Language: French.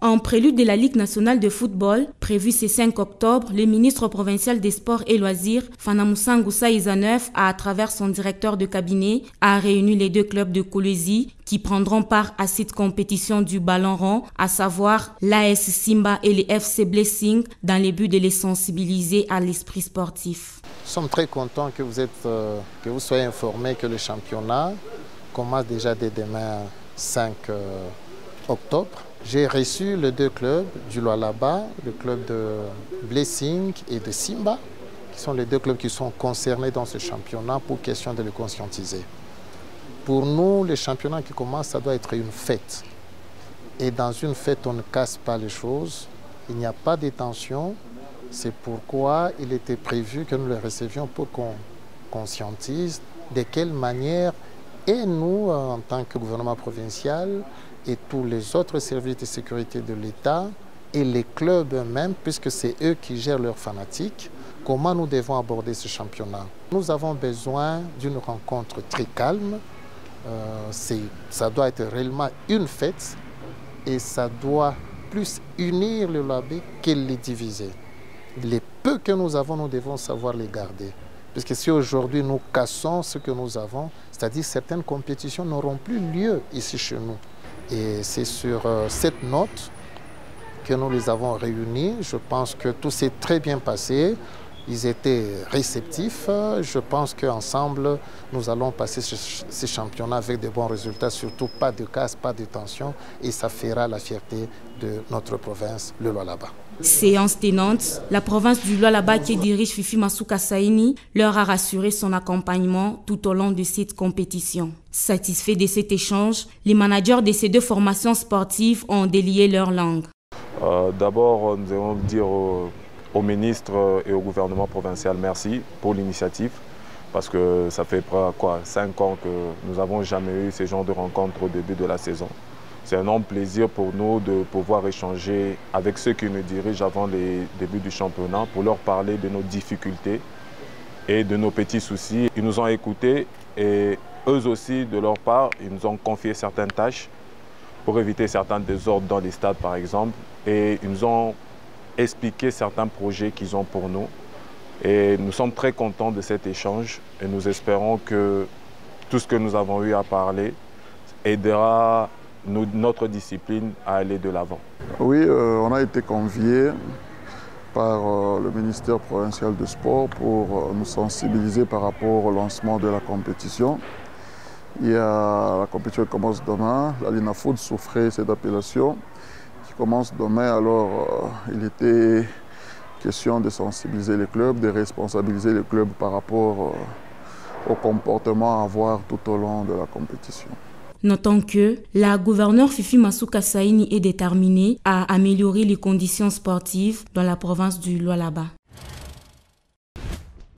En prélude de la Ligue nationale de football, prévue ce 5 octobre, le ministre provincial des Sports et Loisirs, Fanamoussa Ngoussa Izaneuf, à travers son directeur de cabinet, a réuni les deux clubs de Kolwezi qui prendront part à cette compétition du ballon rond, à savoir l'AS Simba et le FC Blessing, dans le but de les sensibiliser à l'esprit sportif. Nous sommes très contents que vous soyez informés que le championnat commence déjà dès demain 5 octobre. J'ai reçu les deux clubs du Lualaba, le club de Blessing et de Simba, qui sont les deux clubs qui sont concernés dans ce championnat pour question de le conscientiser. Pour nous, le championnat qui commence, ça doit être une fête. Et dans une fête, on ne casse pas les choses, il n'y a pas de tension. C'est pourquoi il était prévu que nous les recevions pour qu'on conscientise de quelle manière, et nous, en tant que gouvernement provincial, et tous les autres services de sécurité de l'État, et les clubs eux-mêmes, puisque c'est eux qui gèrent leurs fanatiques, comment nous devons aborder ce championnat. Nous avons besoin d'une rencontre très calme, ça doit être réellement une fête, et ça doit plus unir le Lualaba que les diviser. Les peu que nous avons, nous devons savoir les garder. Parce que si aujourd'hui nous cassons ce que nous avons, c'est-à-dire certaines compétitions n'auront plus lieu ici chez nous. Et c'est sur cette note que nous les avons réunis. Je pense que tout s'est très bien passé. Ils étaient réceptifs. Je pense qu'ensemble, nous allons passer ce championnat avec de bons résultats, surtout pas de casse, pas de tension, et ça fera la fierté de notre province, le Lualaba. Séance tenante, la province du Lualaba qui dirige Fifi Masuka Saini leur a rassuré son accompagnement tout au long de cette compétition. Satisfaits de cet échange, les managers de ces deux formations sportives ont délié leur langue. D'abord, nous allons dire au ministre et au gouvernement provincial merci pour l'initiative, parce que ça fait 5 ans que nous n'avons jamais eu ce genre de rencontre au début de la saison. C'est un énorme plaisir pour nous de pouvoir échanger avec ceux qui nous dirigent avant les débuts du championnat pour leur parler de nos difficultés et de nos petits soucis. Ils nous ont écoutés et eux aussi, de leur part, ils nous ont confié certaines tâches pour éviter certains désordres dans les stades par exemple, et ils nous ont expliqué certains projets qu'ils ont pour nous. Et nous sommes très contents de cet échange et nous espérons que tout ce que nous avons eu à parler aidera notre discipline à aller de l'avant. Oui, on a été conviés par le ministère provincial du sport pour nous sensibiliser par rapport au lancement de la compétition. La compétition commence demain, la Linafoot souffrait cette appellation qui commence demain, alors il était question de sensibiliser les clubs, de responsabiliser les clubs par rapport au comportement à avoir tout au long de la compétition. Notons que la gouverneure Fifi Masuka Saini est déterminée à améliorer les conditions sportives dans la province du Lualaba.